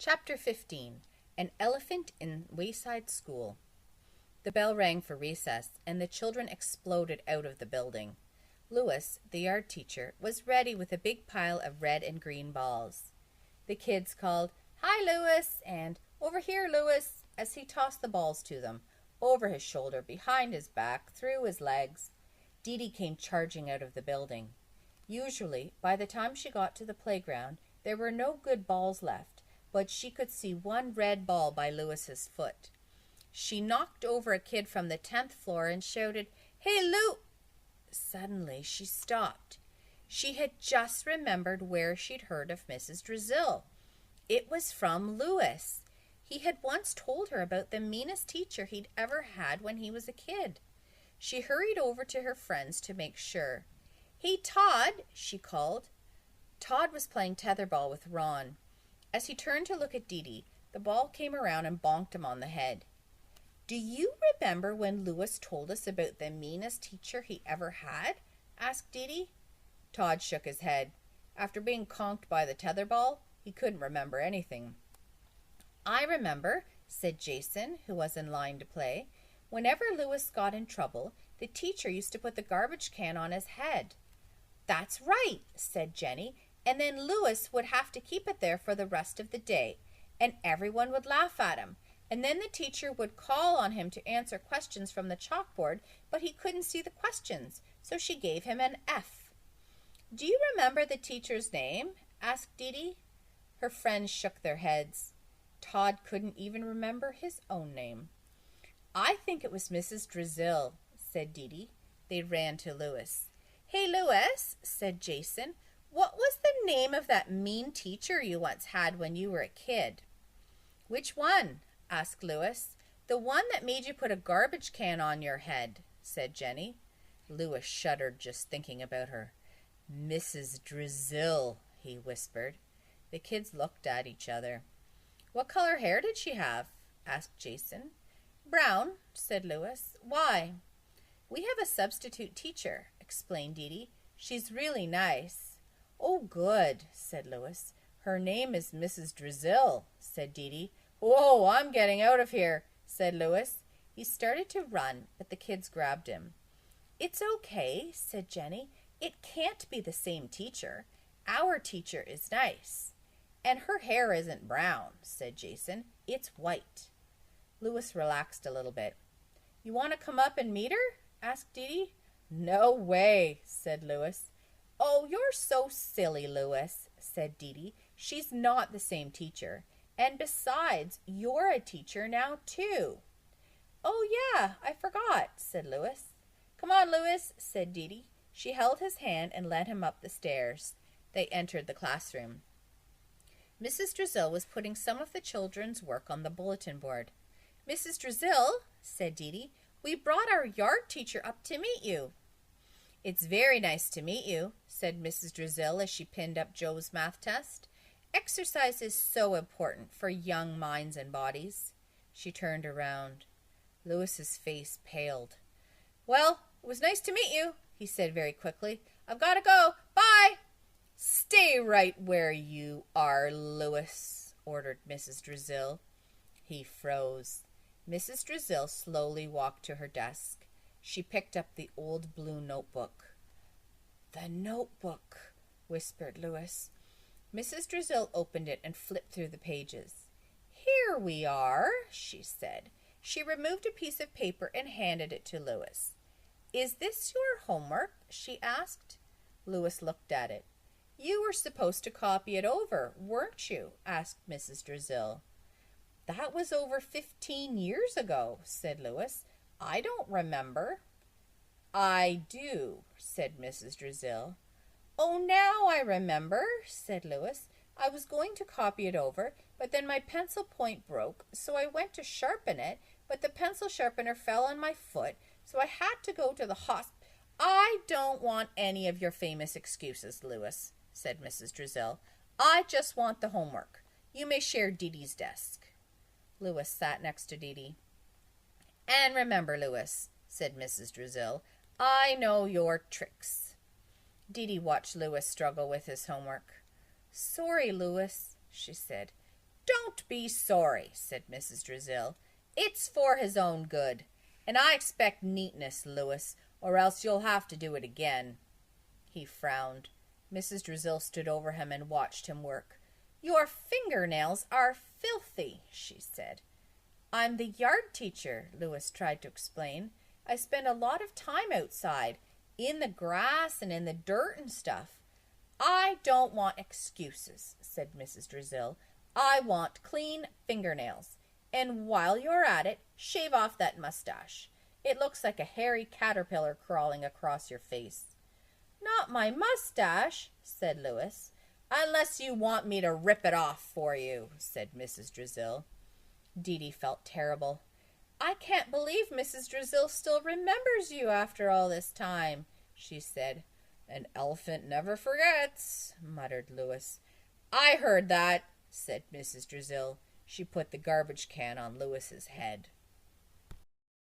Chapter 15. An Elephant in Wayside School. The bell rang for recess, and the children exploded out of the building. Louis, the yard teacher, was ready with a big pile of red and green balls. The kids called, "Hi, Louis," and "Over here, Louis," as he tossed the balls to them, over his shoulder, behind his back, through his legs. Dee came charging out of the building. Usually, by the time she got to the playground, there were no good balls left, but she could see one red ball by Louis's foot. She knocked over a kid from the 10th floor and shouted, "Hey, Lou!" Suddenly she stopped. She had just remembered where she'd heard of Mrs. Drizzle. It was from Louis. He had once told her about the meanest teacher he'd ever had when he was a kid. She hurried over to her friends to make sure. "Hey, Todd," she called. Todd was playing tetherball with Ron. As he turned to look at Dee, the ball came around and bonked him on the head. "Do you remember when Louis told us about the meanest teacher he ever had?" asked Dee. Todd shook his head. After being conked by the tetherball, he couldn't remember anything. "I remember," said Jason, who was in line to play. "Whenever Louis got in trouble, the teacher used to put the garbage can on his head." "That's right," said Jenny, "and then Louis would have to keep it there for the rest of the day, and everyone would laugh at him. And then the teacher would call on him to answer questions from the chalkboard, but he couldn't see the questions, so she gave him an F." "Do you remember the teacher's name?" asked Dee. Her friends shook their heads. Todd couldn't even remember his own name. "I think it was Mrs. Drizzle," said Dee. They ran to Louis. "Hey, Louis," said Jason, "what was the name of that mean teacher you once had when you were a kid?" "Which one?" asked Louis. "The one that made you put a garbage can on your head," said Jenny. Louis shuddered just thinking about her. "Mrs. Drizzle," he whispered. The kids looked at each other. "What color hair did she have?" asked Jason. "Brown," said Louis. "Why?" "We have a substitute teacher," explained Dee. "She's really nice." "Oh, good," said Louis. "Her name is Mrs. Drizzle," said Dee. "Whoa, I'm getting out of here," said Louis. He started to run, but the kids grabbed him. "It's okay," said Jenny. "It can't be the same teacher. Our teacher is nice." "And her hair isn't brown," said Jason. "It's white." Louis relaxed a little bit. "You want to come up and meet her?" asked Dee. "No way," said Louis. "Oh, you're so silly, Louis," said Dee. "She's not the same teacher. And besides, you're a teacher now, too." "Oh, yeah, I forgot," said Louis. "Come on, Louis," said Dee. She held his hand and led him up the stairs. They entered the classroom. Mrs. Drizzle was putting some of the children's work on the bulletin board. "Mrs. Drizzle," said Dee, "we brought our yard teacher up to meet you." "It's very nice to meet you," said Mrs. Drizzle as she pinned up Joe's math test. "Exercise is so important for young minds and bodies." She turned around. Louis's face paled. "Well, it was nice to meet you," he said very quickly. "I've got to go. Bye." "Stay right where you are, Louis," ordered Mrs. Drizzle. He froze. Mrs. Drizzle slowly walked to her desk. She picked up the old blue notebook. "The notebook," whispered Louis. Mrs. Drizzle opened it and flipped through the pages. "Here we are," she said. She removed a piece of paper and handed it to Louis. "Is this your homework?" she asked. Louis looked at it. "You were supposed to copy it over, weren't you?" asked Mrs. Drizzle. "That was over 15 years ago," said Louis. "I don't remember." "I do," said Mrs. Drizzle. "Oh, now I remember," said Louis. "I was going to copy it over, but then my pencil point broke, so I went to sharpen it, but the pencil sharpener fell on my foot, so I had to go to the hospital." "I don't want any of your famous excuses, Louis," said Mrs. Drizzle. "I just want the homework. You may share Dee's desk." Louis sat next to Dee. "And remember, Louis," said Mrs. Drizzle, "I know your tricks." Dee watched Louis struggle with his homework. "Sorry, Louis," she said. "Don't be sorry," said Mrs. Drizzle. "It's for his own good. And I expect neatness, Louis, or else you'll have to do it again." He frowned. Mrs. Drizzle stood over him and watched him work. "Your fingernails are filthy," she said. "I'm the yard teacher," Louis tried to explain. "I spend a lot of time outside, in the grass and in the dirt and stuff." "I don't want excuses," said Mrs. Drizzle. "I want clean fingernails. And while you're at it, shave off that mustache. It looks like a hairy caterpillar crawling across your face." "Not my mustache," said Louis. "Unless you want me to rip it off for you," said Mrs. Drizzle. Dee Dee felt terrible. "I can't believe Mrs. Drizzle still remembers you after all this time," she said. "An elephant never forgets," muttered Louis. "I heard that," said Mrs. Drizzle. She put the garbage can on Louis's head.